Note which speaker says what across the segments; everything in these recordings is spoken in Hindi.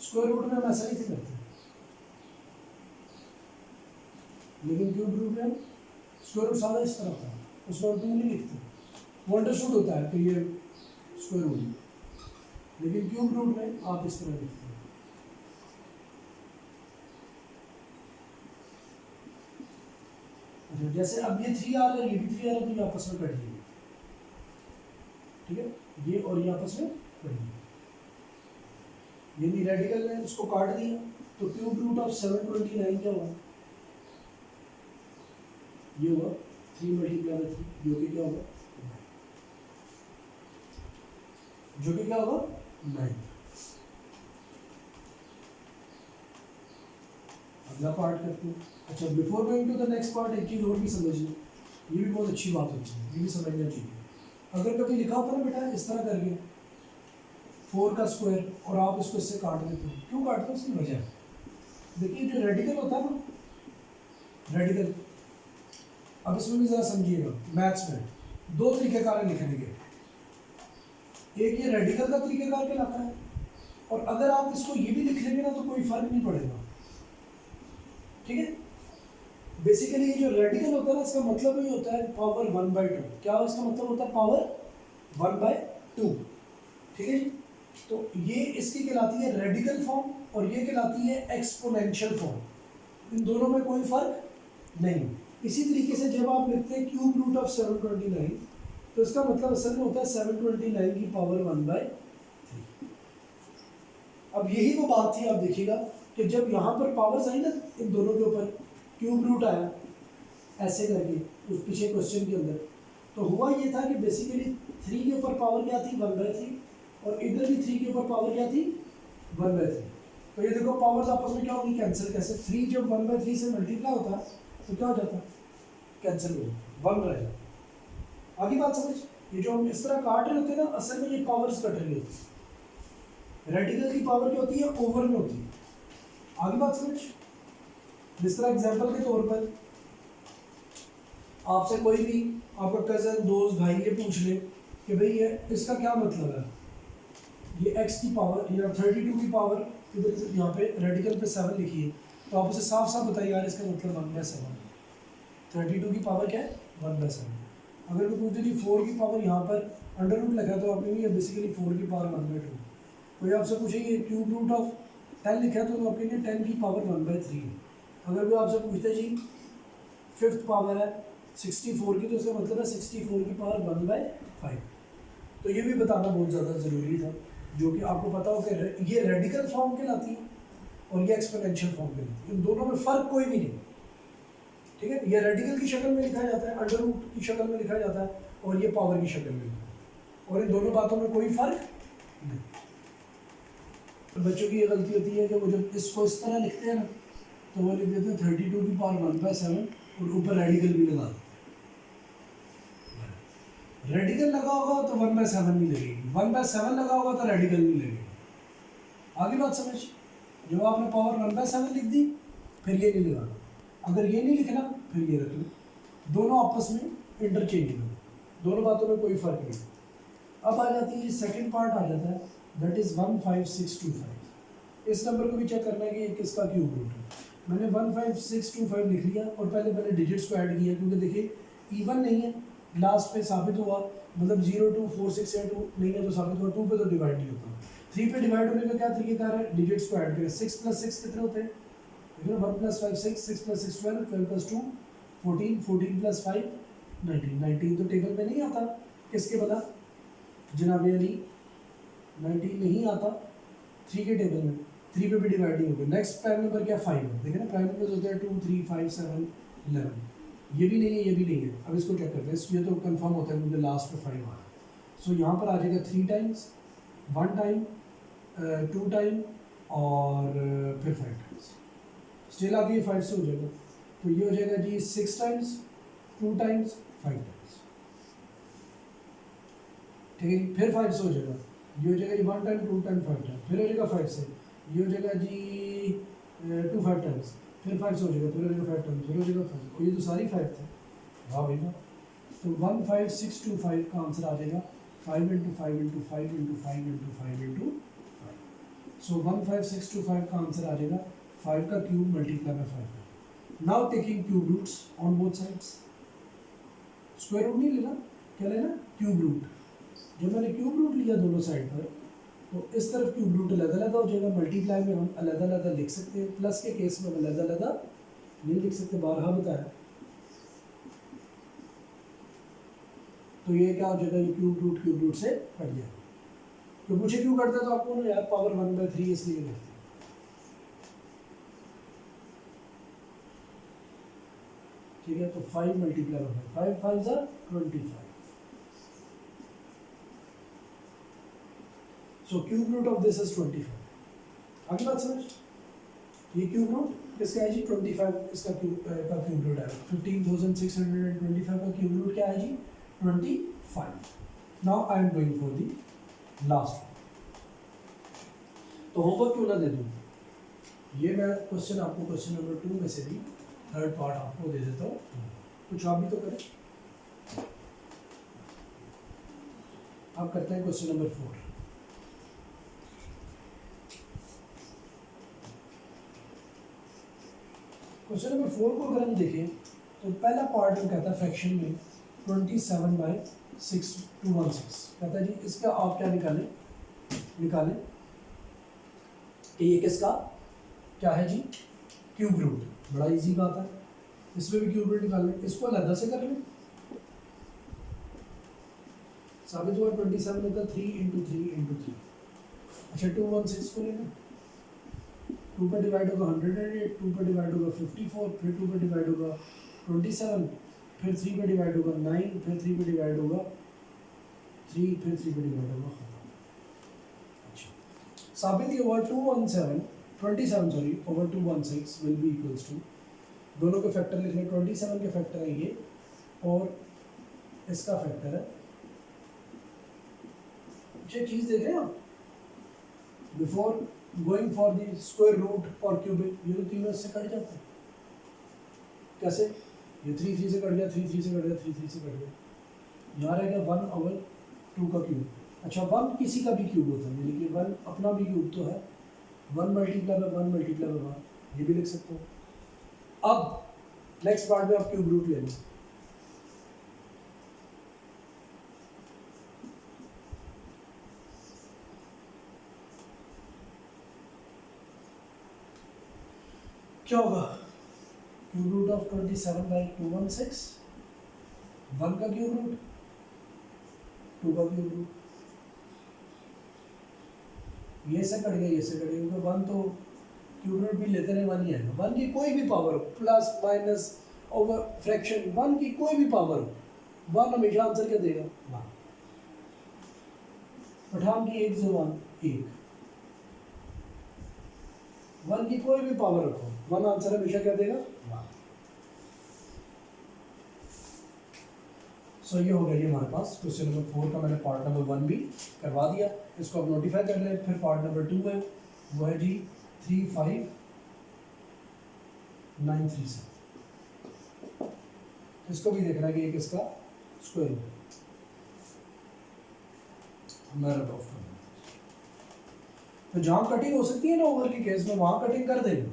Speaker 1: स्क्वायर रूट में हम ऐसा नहीं करते, लेकिन क्यूब रूट में स्क्वायर रूट सादा इस तरह होता है, उसमें हम 2 नहीं लिखते, वो अंडरस्टूड होता है कि ये स्क्वायर रूट है, लेकिन क्यूब रूट में आप इस तरह लिखते हैं। अच्छा, जैसे अब ये 3 आ रहा है, ये भी 3 आ रहा है, तो ये आपस में कट जाएंगे, ठीक है, ये और ये आपस में कट जाएंगे। यदि रेडिकल ने उसको काट दिया तो क्यूब रूट ऑफ 729 क्या होगा, ये हुआ 3 मल्टीप्लाई बाय 3, जो कि क्या होगा, जो कि क्या होगा 9। अगला पार्ट करते हैं। अच्छा, before going to the next part एक चीज़ और भी समझिए, ये भी बहुत अच्छी बात होती है, ये भी समझना चाहिए। अगर कभी लिखा होता ना बेटा इस तरह करके 4 का स्क्वायर और आप इसको इससे काट देते हो, क्यों काटते हो, उसकी वजह है। देखिए जो रेडिकल होता है ना, रेडिकल, अब इसमें भी ज़रा समझिएगा, मैथ्स में 2 तरीक़ेकार है लिखने के, एक ये रेडिकल का तरीक़ेकार कहलाता है, और अगर आप इसको ये भी लिख लेंगे ना तो कोई फर्क नहीं पड़ेगा, ठीक है। बेसिकली ये जो रेडिकल होता है ना, इसका मतलब ये होता है पावर 1/2, क्या इसका मतलब होता है, पावर 1/2, ठीक है जी। तो ये इसकी कहलाती है रेडिकल फॉर्म और ये कहलाती है एक्सपोनेंशियल फॉर्म, इन दोनों में कोई फर्क नहीं। इसी तरीके से जब आप लिखते हैं क्यूब रूट ऑफ 729, तो इसका मतलब असल में होता है 729 की पावर 1/3। अब यही वो बात थी, आप देखिएगा कि जब यहाँ पर पावर्स आई ना इन दोनों के ऊपर, क्यूब रूट आया ऐसे करके उस पीछे क्वेश्चन के अंदर, तो हुआ ये था कि बेसिकली 3 के ऊपर पावर क्या थी, 1/3, और इधर भी 3 के ऊपर पावर क्या थी, 1/3। तो ये देखो पावर्स आपस में क्या होगी, कैंसिल। कैसे, 3 जब 1/3 से मल्टीप्लाई होता है तो क्या हो जाता है, कैंसिल हो जाता, 1 रह जाता। आगे बात समझ, ये जो हम इस तरह काट रहे होते हैं ना, असल में ये पावर्स कट रही होती है। रेडिकल की पावर क्या होती है, ओवर में होती है। आगे बात समझ, जिस तरह एग्जाम्पल के तौर पर आपसे कोई भी आपका कजन, दोस्त, भाई ये पूछ ले कि भाई ये इसका क्या मतलब है, ये x की पावर या 32 की पावर इधर यहाँ पे रेडिकल पे 7 लिखी है, तो आप उसे साफ साफ बताइए यार इसका मतलब 1/7, 32 की पावर क्या है, 1/7। अगर कोई पूछे जी 4 की पावर यहाँ पर अंडर रूट लगा, तो आप कहेंगे बेसिकली 4 की पावर 1/2। कोई आपसे पूछेंगे क्यूब रूट ऑफ 10 लिखा है, तो आप कहेंगे 10 की पावर 1/3 है। अगर कोई आपसे पूछते जी 5th पावर है 64 की, तो उसका मतलब है 64 की पावर 1/5। तो ये भी बताना बहुत ज़्यादा ज़रूरी था, जो कि आपको पता हो कि ये रेडिकल फॉर्म कहलाती है और ये एक्सपोनेंशियल फॉर्म कहलाती है, इन दोनों में फ़र्क कोई भी नहीं, ठीक है। ये रेडिकल की शक्ल में लिखा जाता है, अंडर रूट की शक्ल में लिखा जाता है, और ये पावर की शक्ल में लिखा जाता है, और इन दोनों बातों में कोई फ़र्क नहीं। तो बच्चों की ये गलती होती है कि वो जब इसको इस तरह लिखते हैं ना, तो वो लिख देते हैं 32 की पावर 1/7 और ऊपर रेडिकल भी लगा देते हैं। रेडिकल लगा होगा तो 1/7 नहीं लगेगी, 1/7 लगा होगा तो रेडिकल नहीं लगेगी। आगे बात समझ, जब आपने पावर 1/7 लिख दी फिर ये नहीं लगाना, अगर ये नहीं लिखना फिर ये रख लो, दोनों आपस में इंटरचेंजेबल, दोनों बातों में कोई फर्क नहीं। अब आ जाती है सेकंड पार्ट आ जाता है, दैट इज़ 15625। इस नंबर को भी चेक करना है कि ये किसका क्यूब रूट है। मैंने 15625 लिख लिया और पहले मैंने डिजिट्स को ऐड किया, क्योंकि देखिए इवन नहीं है, लास्ट पे साबित हुआ, मतलब 0 2 4 6 या 2 नहीं है तो साबित हुआ, 2 पे तो डिवाइड नहीं होता, 3 पे डिवाइड होने का क्या तरीकेकार है, डिजिट्स को ऐड करें। 6 + 6 कितने होते हैं, देखो 1 + 5 6, 6 + 6 12, 12 + 2 14, 14 + 5 19, 19 तो टेबल में नहीं आता, किसके बना जनाब अली, 19 नहीं आता 3 के टेबल में, 3 पे भी डिवाइड नहीं होगा। नेक्स्ट प्राइम नंबर क्या, 5 है, देखिए ना प्राइम नंबर होते हैं 2 3 5 7 11, ये भी नहीं है ये भी नहीं है। अब इसको क्या करते हैं, ये तो कंफर्म होता है मुझे लास्ट में 5 आ रहा है, सो यहाँ पर आ जाएगा 3 टाइम्स, 1 टाइम, 2 टाइम और फिर 5 टाइम्स, स्टिल आगे ये 5 से हो जाएगा, तो ये हो जाएगा जी 6 टाइम्स, 2 टाइम्स, 5 टाइम्स, ठीक है। फिर 5 से हो जाएगा, ये हो जाएगा जी 1 टाइम, 2 टाइम, 5 टाइम, फिर हो जाएगा 5 से, ये हो जाएगा जी 2 5 टाइम्स, फिर 5 से हो जाएगा, फिर हो जाएगा 5 टाइम्स, फिर हो जाएगा 5, और ये तो सारी 5 थे, वाह भाई वाह। तो 15625 का आंसर आ जाएगा 5 × 5 × 5 × 5 × 5 × 5। सो 15625 का आंसर आ जाएगा 5 का क्यूब मल्टीप्लाई बाय 5 का। Now taking cube roots on both sides, square root नहीं लेना, क्या लेना, क्यूब रूट। जब मैंने क्यूब रूट लिया दोनों साइड पर, तो इस तरफ क्यूब रूट अलग अलग हो जाएगा, मल्टीप्लाई में हम अलग अलग लिख सकते हैं, प्लस के केस में हम अलग अलग नहीं लिख सकते, बारहा बताया। तो ये क्या हो जाएगा, ये क्यूब रूट से कट जाएगा। तो मुझे क्यों करते हैं, तो आपको ना यार पावर 1/3 इसलिए करते हैं। ठीक है, तो 5 multiply by 5, 5 5 25। So cube root of this is 25। आगे बात समझ, ये क्यूब रूट किसका है जी, 25 इसका क्यूब रूट है। 15,625 का क्यूब रूट क्या है जी, 25। Now I am going for the last. तो होमवर्क क्यों ना दे दूँ, ये मैं क्वेश्चन आपको क्वेश्चन नंबर 2 में से भी थर्ड पार्ट आपको दे देता हूँ, कुछ आप भी तो करें। आप करते हैं क्वेश्चन नंबर 4। क्वेश्चन नंबर 4 को अगर हम देखें तो पहला पार्ट में कहता है फ्रैक्शन में 27/6 कहता है जी, इसका आप क्या निकालें कि ये किसका क्या है जी, क्यूब रूट। बड़ा इजी बात है, इसमें भी क्यूब रूट निकालना, इसको अलग से कर लें। साबित हुआ 27 होता है 3 × 3 × 3। अच्छा 216 को लेना, 2 पर डिवाइड होगा 108, 2 पर डिवाइड होगा 54, फिर 2 पर डिवाइड होगा 27, फिर 3 पर डिवाइड होगा 9, फिर 3 पर डिवाइड होगा 3, फिर 3 पर डिवाइड होगा। अच्छा, साबित ये हुआ 27 sorry over 216 will be equals to, दोनों के फैक्टर लिख लें, 27 के फैक्टर है ये और इसका फैक्टर है। अच्छा चीज़ देख रहे हैं आप, before going for the square root और क्यूबिक, ये तो तीनों इससे कट जाते हैं। कैसे, ये 3 3 से कट गया, 3 3 से कट गया, 3 3 से कट गया, यहाँ रह गया 1/2 का क्यूब। अच्छा 1 किसी का भी क्यूब होता है, यानी कि 1 अपना भी क्यूब तो है, 1 मल्टीप्लाई बाय 1 मल्टीप्लाई बाय 1, ये भी लिख सकते हो। अब नेक्स्ट पार्ट में आप क्यूब रूट ले लें। क्या होगा, क्यूब रूट ऑफ 27/216, 1 का क्यूब रूट, 2 का क्यूब रूट, ये से कट गया, ये से कट गया, क्योंकि 1 तो क्यूब रूट भी लेते रहे 1 ही आएगा। 1 की कोई भी पावर हो, प्लस माइनस ओवर फ्रैक्शन, 1 की कोई भी पावर हो, 1 हमेशा आंसर क्या देगा, 1। पठान की 1 से 1 1, 1 की कोई भी पावर रखो, 1 आंसर हमेशा क्या देगा, 1। सो ये हो गया, ये हमारे पास क्वेश्चन नंबर 4 का मैंने पार्ट नंबर 1 भी करवा दिया, इसको आप नोटिफाई कर लें। फिर पार्ट नंबर 2 है, वो है जी 35937, इसको भी देखना है कि ये किसका स्क्वायर रूट। मैं रब ऑफ कर, तो जहाँ कटिंग हो सकती है ना ओवर के केस में, वहाँ कटिंग कर देंगे,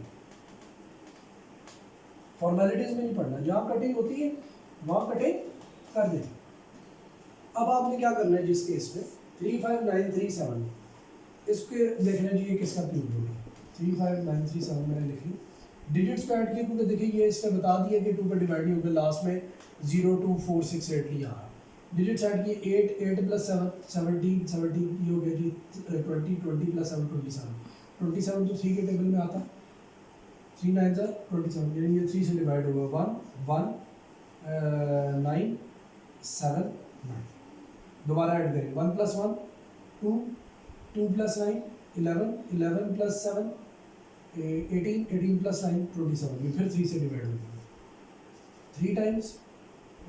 Speaker 1: फॉर्मेलिटीज में नहीं पढ़ना, जहाँ कटिंग होती है वहाँ कटिंग कर देंगे। अब आपने क्या करना है जिस केस में 35937, इसके देखना जी ये किसका क्यूब रूट है। 35937 मैंने लिख ली, डिजिट्स को ऐड किए क्योंकि देखिए ये इसका बता दिया कि 2 पर डिवाइड नहीं होगा, लास्ट में 02468 लिया, डिजिट्स ऐड किए 8 8 + 7 17 17, ये हो गया जी 20 20 + 7 27, 27 तो 3 के टेबल में आता, 3 9 27, यानी ये 3 से डिवाइड होगा 1 1 9 7 9। दोबारा ऐड करें, 1 + 1 2 2 + 9 11 11 + 7 18 18 + 9 27, ये फिर 3 से डिवाइड हो जाएगा 3 टाइम्स,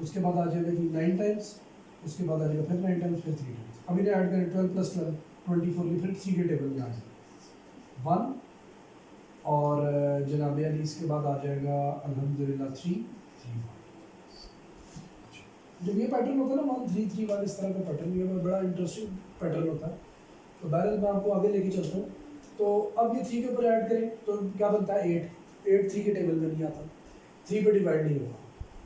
Speaker 1: उसके बाद आ जाएगा जी 9 टाइम्स, उसके बाद आ जाएगा फिर 9 टाइम्स, फिर 3 टाइम्स। अभी ने ऐड करें 12 + 12 24, ये फिर 3 के टेबल में आ जाएगा 1, और जनाब अली इसके बाद आ जाएगा अल्हम्दुलिल्लाह 3 3। जब ये पैटर्न होता है ना 1 3 3 1, इस तरह का पैटर्न, ये बड़ा इंटरेस्टिंग पैटर्न होता है। तो बहरहाल मैं आपको आगे लेके चलता हूँ। तो अब ये 3 के ऊपर ऐड करें तो क्या बनता है 8। 8 3 के टेबल में नहीं आता, 3 पे डिवाइड नहीं होगा।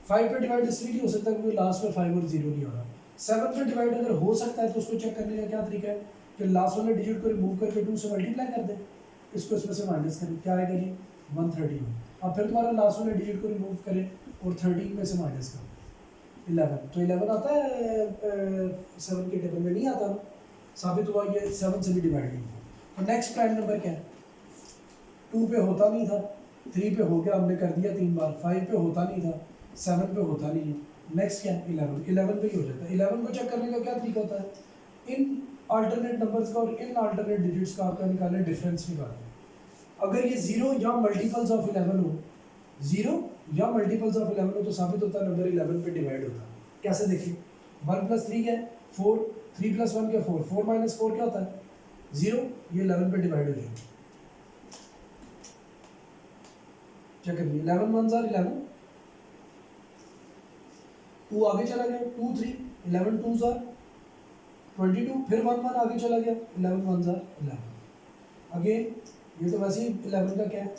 Speaker 1: 5 पे डिवाइड इसलिए नहीं हो सकता क्योंकि लास्ट में 5 और 0 नहीं हो रहा। 7 पे डिवाइड अगर हो सकता है तो उसको चेक करने का क्या तरीका है कि लास्ट वाले डिजिट को रिमूव करके 2 से मल्टीप्लाई कर दें, इसको इसमें से माइनस करें, क्या आएगा जी 131। अब फिर तुम्हारा लास्ट वाले डिजिट को रिमूव करें और 13 में से माइनस कर दें 11, तो 11 आता है 7 के टेबल में नहीं आता, साबित हुआ ये 7 से भी डिवाइड नहीं हुआ। और नेक्स्ट प्राइम नंबर क्या है, 2 पे होता नहीं था, 3 पे हो गया, हमने कर दिया 3 बार, 5 पे होता नहीं था, 7 पे होता नहीं है, नेक्स्ट क्या है 11, 11 पे ही हो जाता है। 11 को चेक करने का क्या तरीका होता है, इन अल्टरनेट नंबर्स का और इन अल्टरनेट डिजिट्स का आपका निकालने डिफरेंस निकालना। अगर ये 0 या मल्टीपल्स ऑफ 11 हो, 0 या मल्टीपल्स ऑफ 11 हो तो साबित होता है नंबर 11 पे डिवाइड होता है। कैसे देखिए, 1 + 3 क्या है 4, 3 + 1 क्या 4, 4 - 4 क्या होता है 0, ये 11 पे डिवाइड हो जाएगा। चेक करिए 11 1 जार 11, 2 आगे चला गया 2 3, 11 2 जार 22, फिर 1 1 आगे चला गया 11 1 जार 11। अगेन ये तो वैसे ही 11 का क्या है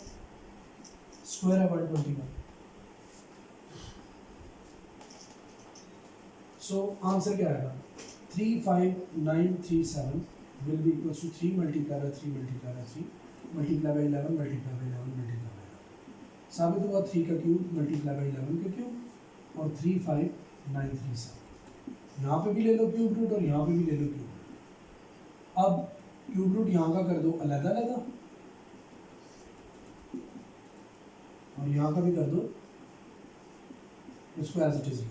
Speaker 1: स्क्वायर है 121। सो आंसर क्या आएगा 35937 will be equals to 3 multiply by 3 multiply by 3 multiply by 11 multiply by 11 multiply by 11। साबित हुआ 3 का क्यूब मल्टीप्लाई बाय 11 का क्यूब और 35937। यहाँ पे भी ले लो क्यूब रूट और यहाँ पे भी ले लो क्यूब रूट। अब क्यूब रूट यहाँ का कर दो अलग अलग और यहाँ का भी कर दो, इसको एज इट इज।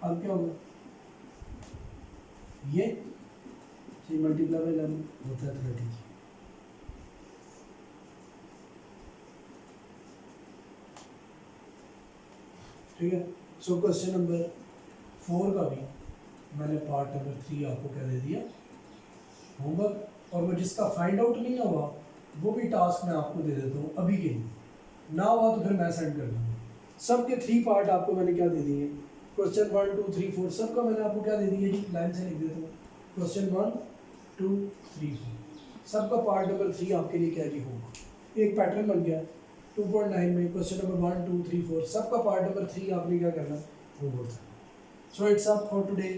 Speaker 1: अब क्या होगा ये 3 मल्टीप्लाई बाय 11 होता है 30। ठीक है। सो क्वेश्चन नंबर 4 का भी मैंने पार्ट नंबर 3 आपको क्या दे दिया होमवर्क, और वो जिसका फाइंड आउट नहीं हुआ वो भी टास्क मैं आपको दे देता हूँ अभी के लिए, ना हुआ तो फिर मैं सेंड कर दूँगा। सबके 3 पार्ट आपको मैंने क्या दे दिए, क्वेश्चन 1 2 3 4 सबका मैंने आपको क्या दे दिया जी, लाइन से लिख देता हूँ। क्वेश्चन 1 2 3 4 सबका पार्ट नंबर 3 आपके लिए क्या जी होगा, एक पैटर्न बन गया। 2.9 में क्वेश्चन नंबर 1 2 3 4 सबका पार्ट नंबर 3 आपने क्या करना homework. So it's up for today.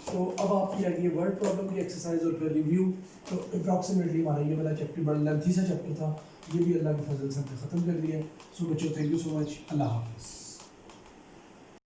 Speaker 1: तो अब आपकी आएगी वर्ड प्रॉब्लम की एक्सरसाइज और फिर रिव्यू। तो अप्रॉक्सीमेटली हमारा ये वाला चैप्टर बड़ा लेंथी सा चैप्टर था, ये भी अल्लाह के फजल से हमने ख़त्म कर दिया। सो बच्चों थैंक यू सो मच, अल्लाह हाफ़िज़।